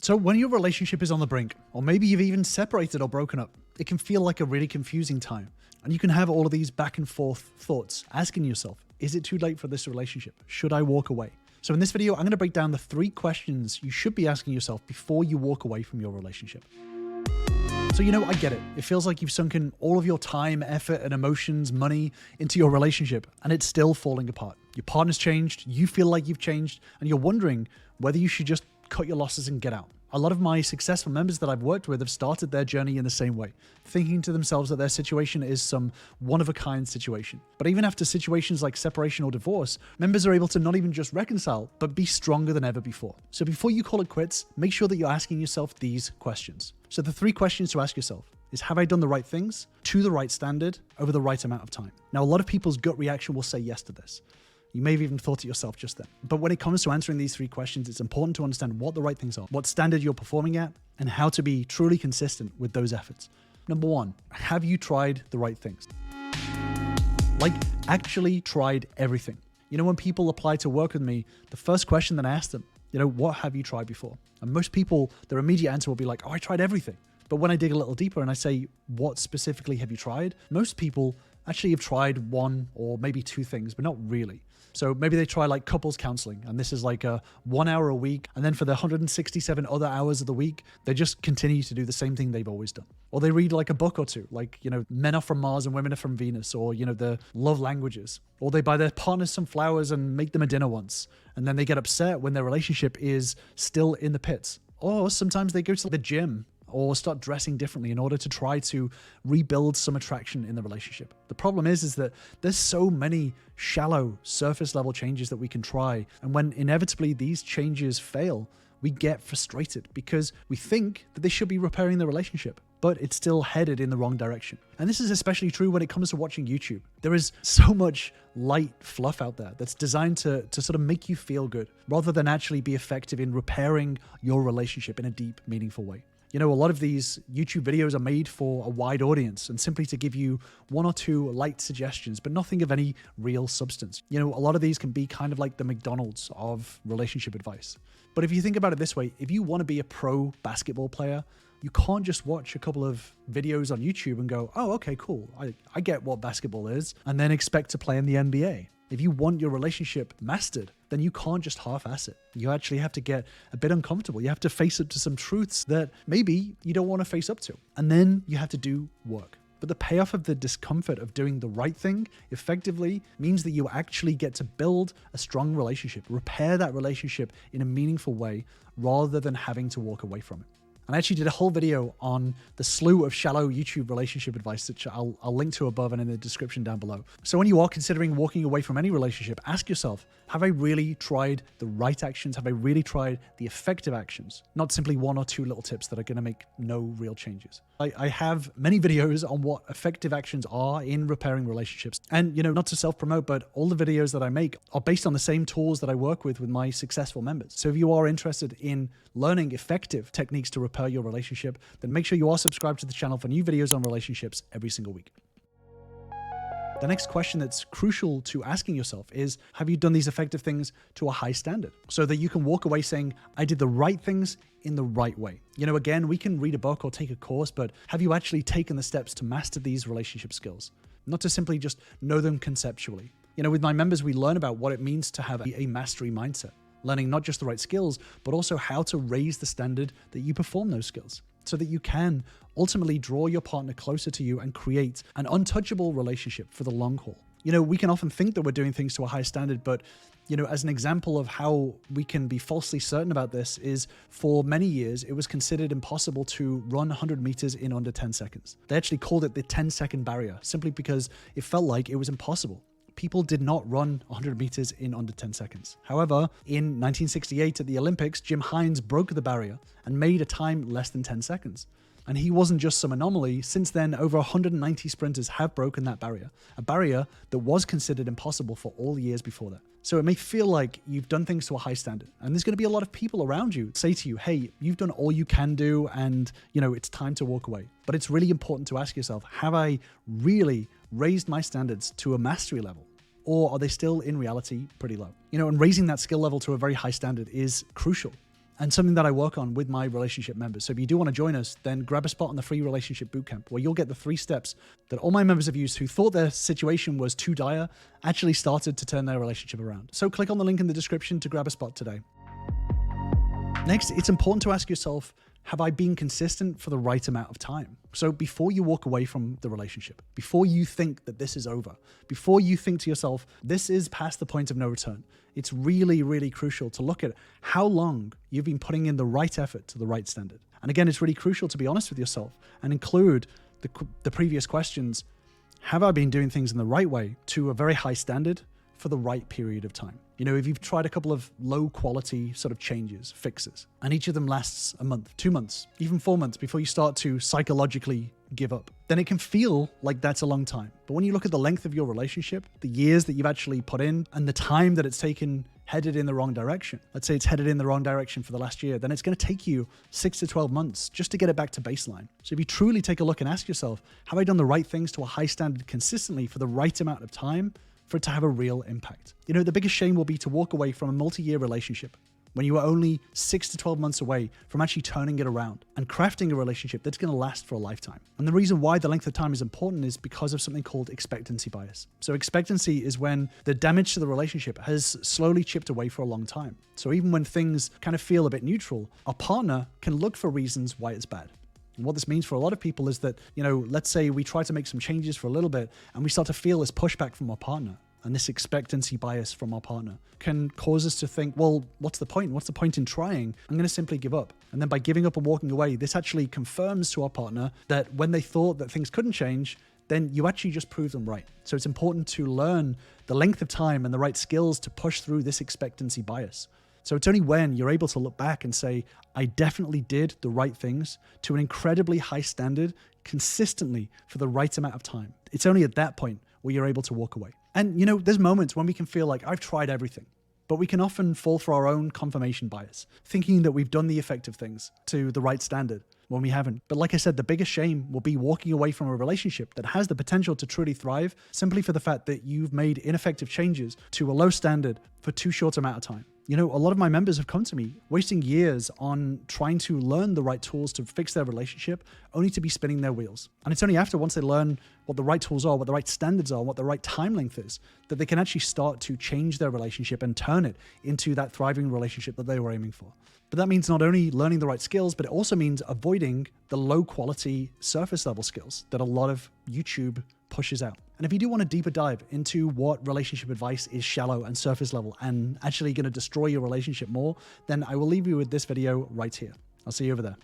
So when your relationship is on the brink, or maybe you've even separated or broken up, it can feel like a really confusing time. And you can have all of these back and forth thoughts, asking yourself, is it too late for this relationship? Should I walk away? So in this video, I'm going to break down the 3 questions you should be asking yourself before you walk away from your relationship. So, I get it. It feels like you've sunken all of your time, effort, and emotions, money into your relationship, and it's still falling apart. Your partner's changed, you feel like you've changed, and you're wondering whether you should just cut your losses and get out. A lot of my successful members that I've worked with have started their journey in the same way, thinking to themselves that their situation is some one-of-a-kind situation. But even after situations like separation or divorce, members are able to not even just reconcile, but be stronger than ever before. So before you call it quits, make sure that you're asking yourself these questions. So the 3 questions to ask yourself is, have I done the right things to the right standard over the right amount of time? Now, a lot of people's gut reaction will say yes to this. You may have even thought it yourself just then. But when it comes to answering these 3 questions, it's important to understand what the right things are, what standard you're performing at, and how to be truly consistent with those efforts. Number 1, have you tried the right things? Like, actually tried everything. When people apply to work with me, the first question that I ask them, what have you tried before? And most people, their immediate answer will be like, oh, I tried everything. But when I dig a little deeper and I say, what specifically have you tried? Most people actually have tried 1 or maybe 2 things, but not really. So maybe they try like couples counseling, and this is like a 1 hour a week. And then for the 167 other hours of the week, they just continue to do the same thing they've always done. Or they read like a book or 2, like, Men Are From Mars and Women Are From Venus, or, the love languages. Or they buy their partners some flowers and make them a dinner once. And then they get upset when their relationship is still in the pits. Or sometimes they go to the gym or start dressing differently in order to try to rebuild some attraction in the relationship. The problem is that there's so many shallow surface level changes that we can try. And when inevitably these changes fail, we get frustrated because we think that they should be repairing the relationship, but it's still headed in the wrong direction. And this is especially true when it comes to watching YouTube. There is so much light fluff out there that's designed to sort of make you feel good rather than actually be effective in repairing your relationship in a deep, meaningful way. A lot of these YouTube videos are made for a wide audience and simply to give you 1 or 2 light suggestions, but nothing of any real substance. A lot of these can be kind of like the McDonald's of relationship advice. But if you think about it this way, if you want to be a pro basketball player, you can't just watch a couple of videos on YouTube and go, oh, okay, cool. I get what basketball is, and then expect to play in the NBA. If you want your relationship mastered, then you can't just half-ass it. You actually have to get a bit uncomfortable. You have to face up to some truths that maybe you don't want to face up to. And then you have to do work. But the payoff of the discomfort of doing the right thing effectively means that you actually get to build a strong relationship, repair that relationship in a meaningful way rather than having to walk away from it. And I actually did a whole video on the slew of shallow YouTube relationship advice, which I'll link to above and in the description down below. So when you are considering walking away from any relationship, ask yourself, have I really tried the right actions? Have I really tried the effective actions? Not simply 1 or 2 little tips that are going to make no real changes. I have many videos on what effective actions are in repairing relationships. And, not to self-promote, but all the videos that I make are based on the same tools that I work with my successful members. So if you are interested in learning effective techniques to repair your relationship, then make sure you are subscribed to the channel for new videos on relationships every single week. The next question that's crucial to asking yourself is, have you done these effective things to a high standard so that you can walk away saying, I did the right things in the right way? Again, we can read a book or take a course, but have you actually taken the steps to master these relationship skills? Not to simply just know them conceptually. With my members, we learn about what it means to have a mastery mindset, learning not just the right skills, but also how to raise the standard that you perform those skills so that you can ultimately draw your partner closer to you and create an untouchable relationship for the long haul. We can often think that we're doing things to a high standard, but as an example of how we can be falsely certain about this is, for many years, it was considered impossible to run 100 meters in under 10 seconds. They actually called it the 10-second barrier, simply because it felt like it was impossible. People did not run 100 meters in under 10 seconds. However, in 1968 at the Olympics, Jim Hines broke the barrier and made a time less than 10 seconds. And he wasn't just some anomaly. Since then, over 190 sprinters have broken that barrier, a barrier that was considered impossible for all the years before that. So it may feel like you've done things to a high standard, and there's going to be a lot of people around you say to you, hey, you've done all you can do, and it's time to walk away. But it's really important to ask yourself, have I really raised my standards to a mastery level? Or are they still in reality pretty low? And raising that skill level to a very high standard is crucial. and something that I work on with my relationship members. So if you do want to join us, then grab a spot on the free relationship bootcamp where you'll get the 3 steps that all my members have used who thought their situation was too dire, actually started to turn their relationship around. So click on the link in the description to grab a spot today. Next, it's important to ask yourself, have I been consistent for the right amount of time? So before you walk away from the relationship, before you think that this is over, before you think to yourself, this is past the point of no return, it's really, really crucial to look at how long you've been putting in the right effort to the right standard. And again, it's really crucial to be honest with yourself and include the previous questions. Have I been doing things in the right way to a very high standard for the right period of time? You know, if you've tried a couple of low quality sort of changes, fixes, and each of them lasts a month, 2 months, even 4 months before you start to psychologically give up, then it can feel like that's a long time. But when you look at the length of your relationship, the years that you've actually put in and the time that it's taken headed in the wrong direction, let's say it's headed in the wrong direction for the last year, then it's going to take you 6 to 12 months just to get it back to baseline. So if you truly take a look and ask yourself, have I done the right things to a high standard consistently for the right amount of time for it to have a real impact? You know, the biggest shame will be to walk away from a multi-year relationship when you are only 6 to 12 months away from actually turning it around and crafting a relationship that's going to last for a lifetime. And the reason why the length of time is important is because of something called expectancy bias. So expectancy is when the damage to the relationship has slowly chipped away for a long time. So even when things kind of feel a bit neutral, our partner can look for reasons why it's bad. And what this means for a lot of people is that, you know, let's say we try to make some changes for a little bit and we start to feel this pushback from our partner. And this expectancy bias from our partner can cause us to think, well, what's the point? What's the point in trying? I'm going to simply give up. And then by giving up and walking away, this actually confirms to our partner that when they thought that things couldn't change, then you actually just prove them right. So it's important to learn the length of time and the right skills to push through this expectancy bias. So it's only when you're able to look back and say, I definitely did the right things to an incredibly high standard consistently for the right amount of time. It's only at that point where you're able to walk away. And, you know, there's moments when we can feel like I've tried everything, but we can often fall for our own confirmation bias, thinking that we've done the effective things to the right standard when we haven't. But like I said, the biggest shame will be walking away from a relationship that has the potential to truly thrive simply for the fact that you've made ineffective changes to a low standard for too short amount of time. You know, a lot of my members have come to me wasting years on trying to learn the right tools to fix their relationship, only to be spinning their wheels. And it's only after once they learn what the right tools are, what the right standards are, what the right time length is, that they can actually start to change their relationship and turn it into that thriving relationship that they were aiming for. But that means not only learning the right skills, but it also means avoiding the low quality surface level skills that a lot of YouTube pushes out. And if you do want a deeper dive into what relationship advice is shallow and surface level and actually going to destroy your relationship more, then I will leave you with this video right here. I'll see you over there.